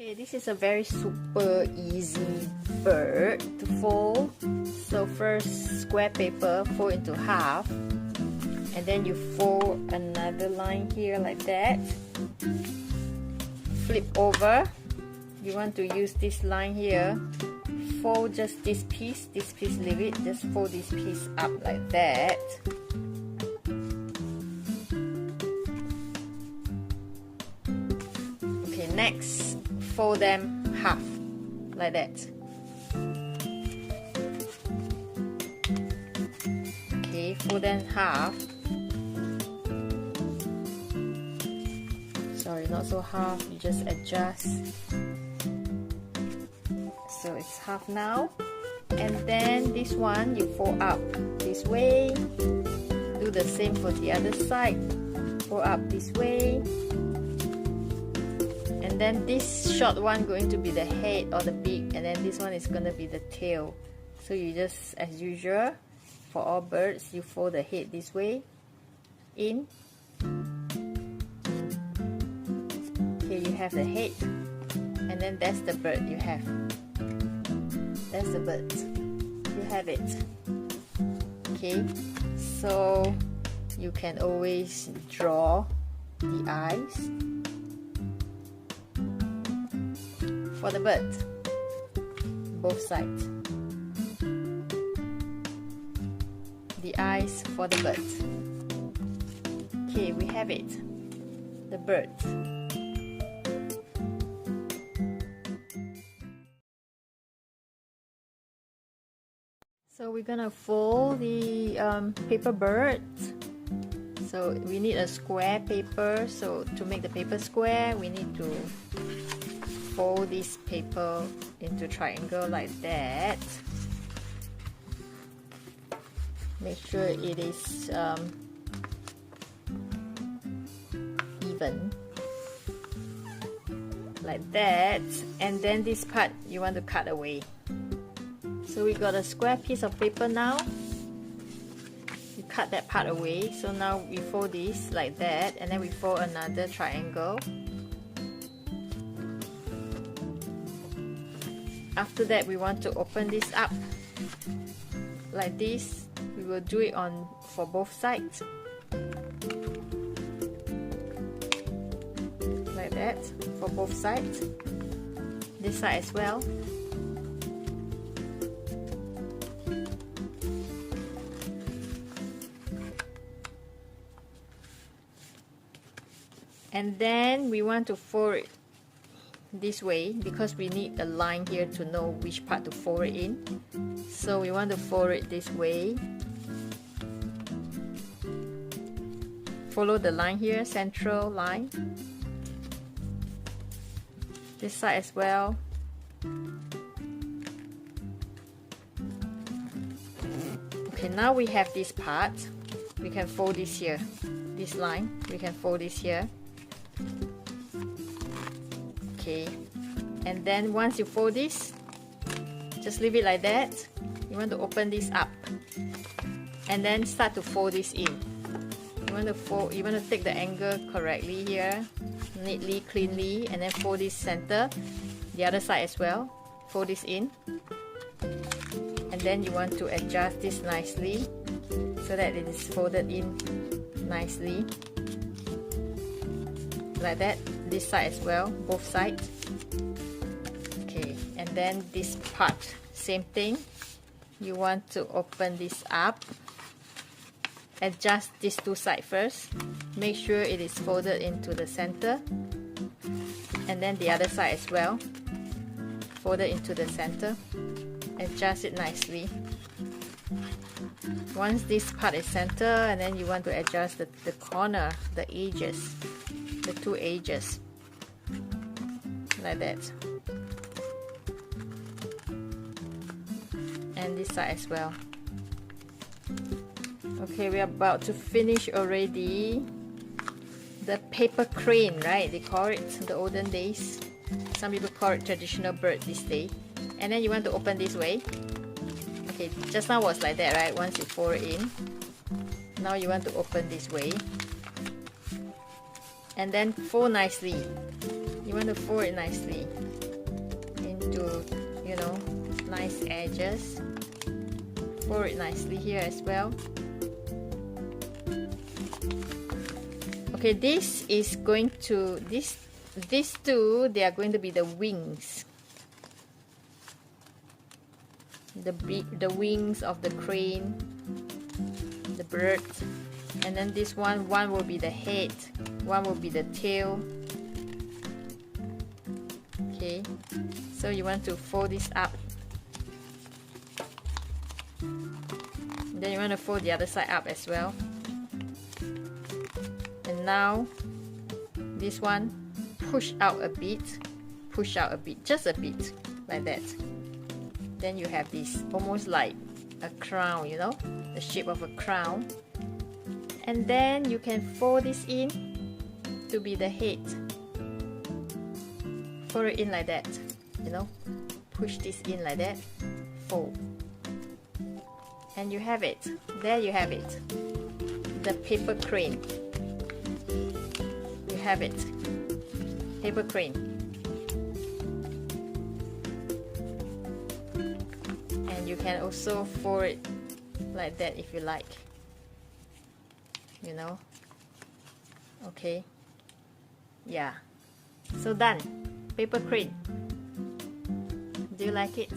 Okay, this is a very super easy bird to fold. So first, square paper, fold into half, and then you fold another line here like that. Flip over. You want to use this line here. Fold just this piece leave it, just fold this piece up like that. Okay, next, fold them half like that. Okay, fold them half. Sorry, not so half, you just adjust. So it's half now. And then this one you fold up this way. Do the same for the other side. Fold up this way. And then this short one going to be the head or the beak, and then this one is going to be the tail. So you just, as usual, for all birds, you fold the head this way, in. Here you have the head, and then that's the bird you have. That's the bird. You have it. Okay, so you can always draw the eyes for the bird, both sides. The eyes for the bird. Okay, we have it. The bird. So we're gonna fold the paper bird. So we need a square paper. So to make the paper square, we need to fold this paper into triangle like that. Make sure it is even like that, and then this part you want to cut away. So we got a square piece of paper now. You cut that part away. So now we fold this like that, and then we fold another triangle. After that, we want to open this up like this. We will do it for both sides like that, for both sides. This side as well. And then we want to fold it this way because we need a line here to know which part to fold it in. So we want to fold it this way. Follow the line here, central line. This side as well. Okay, now we have this part. We can fold this here. This line, we can fold this here. Okay, and then once you fold this, just leave it like that. You want to open this up and then start to fold this in. You want to take the angle correctly here, neatly, cleanly, and then fold this center, the other side as well. Fold this in, and then you want to adjust this nicely so that it is folded in nicely like that. This side as well, both sides. Okay, and then this part, same thing. You want to open this up, adjust these two sides first, make sure it is folded into the center, and then the other side as well, fold it into the center, adjust it nicely. Once this part is center, and then you want to adjust the corner, the edges, the two edges like that, and this side as well. Okay, we're about to finish already. The paper crane, right? They call it in the olden days. Some people call it traditional bird this day. And then you want to open this way. Okay, just now was like that, right? Once you fold it in. Now you want to open this way. And then fold nicely. You want to fold it nicely. to, you know, nice edges. Fold it nicely here as well. Okay, this is going to, these two, they are going to be the wings. The wings of the crane, the bird. And then this one will be the head, one will be the tail. Okay, so you want to fold this up. Then you want to fold the other side up as well. And now this one, push out a bit, just a bit, like that. Then you have this almost like a crown, you know, the shape of a crown. And then you can fold this in to be the head. Fold it in like that, you know, push this in like that, fold. And you have it. There you have it. The paper crane. You have it. Paper crane. And you can also fold it like that if you like. You know. Okay. Yeah. So done. Paper crane. Do you like it?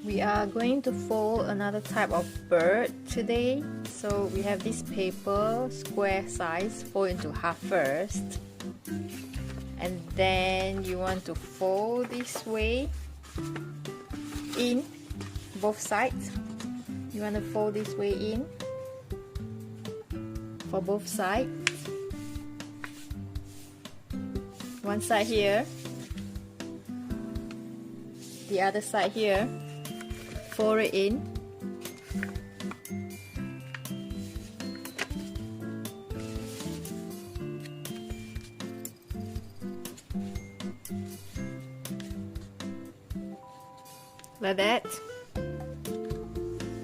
We are going to fold another type of bird today. So we have this paper, square size, fold into half first. And then you want to fold this way in both sides. You want to fold this way in for both sides. One side here, the other side here. Fold it in. Like that.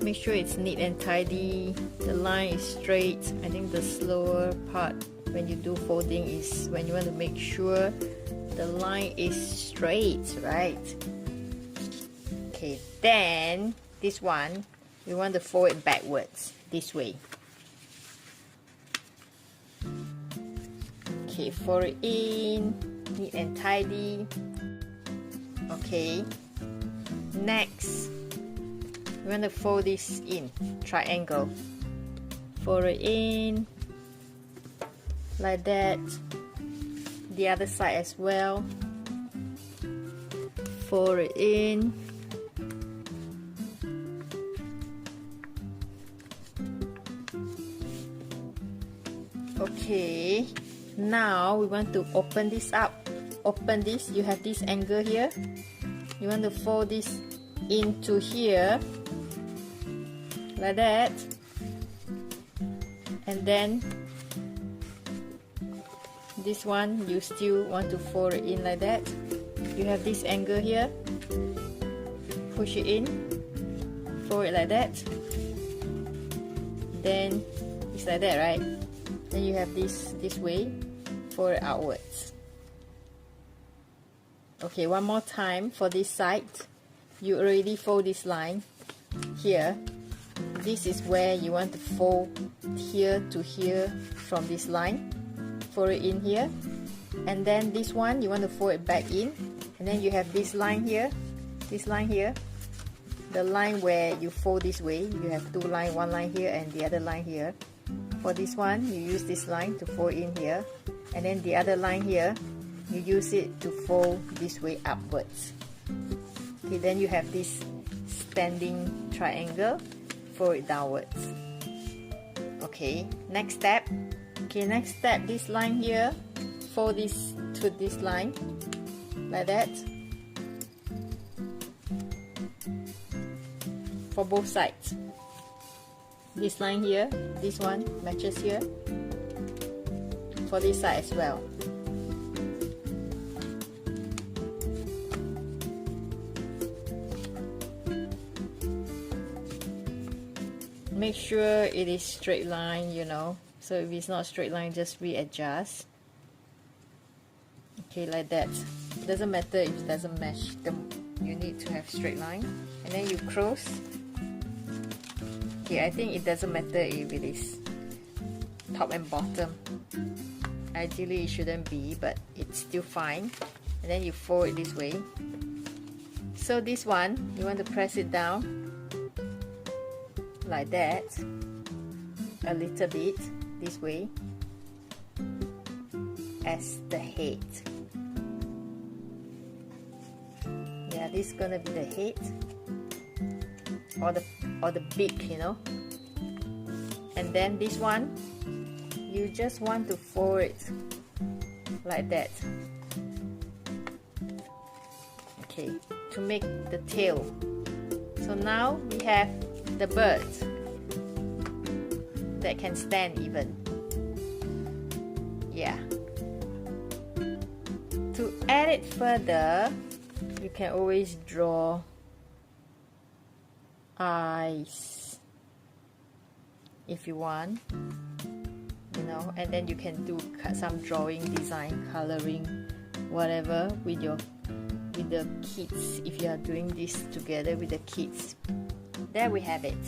Make sure it's neat and tidy. The line is straight. I think the slower part when you do folding is when you want to make sure the line is straight, right? Okay, then this one, we want to fold it backwards, this way. Okay, fold it in, neat and tidy. Okay, next, we want to fold this in, triangle. Fold it in, like that. The other side as well. Fold it in. Okay, now we want to open this up. Open this, you have this angle here. You want to fold this into here, like that. And then this one, you still want to fold it in like that. You have this angle here. Push it in, fold it like that. Then it's like that, right? Then you have this way, fold it outwards. Okay, one more time for this side. You already fold this line here. This is where you want to fold here to here from this line. Fold it in here. And then this one, you want to fold it back in. And then you have this line here. This line here. The line where you fold this way. You have two lines, one line here and the other line here. For this one, you use this line to fold in here, and then the other line here, you use it to fold this way upwards. Okay, then you have this standing triangle, fold it downwards. Okay, next step. Okay, next step, this line here, fold this to this line, like that. For both sides. This line here, this one matches here. For this side as well. Make sure it is straight line, you know. So if it's not straight line, just readjust. Okay, like that. It doesn't matter if it doesn't match. You need to have straight line. And then you close. Okay, I think it doesn't matter if it is top and bottom. Ideally it shouldn't be, but it's still fine. And then you fold it this way. So this one, you want to press it down like that, a little bit this way, as the head. Yeah, this is gonna be the head, or the beak, you know. And then this one, you just want to fold it like that. Okay, to make the tail. So now we have the bird that can stand even. Yeah. To add it further, you can always draw eyes if you want, you know, and then you can do some drawing, design, coloring, whatever with the kids, if you are doing this together with the kids. There we have it.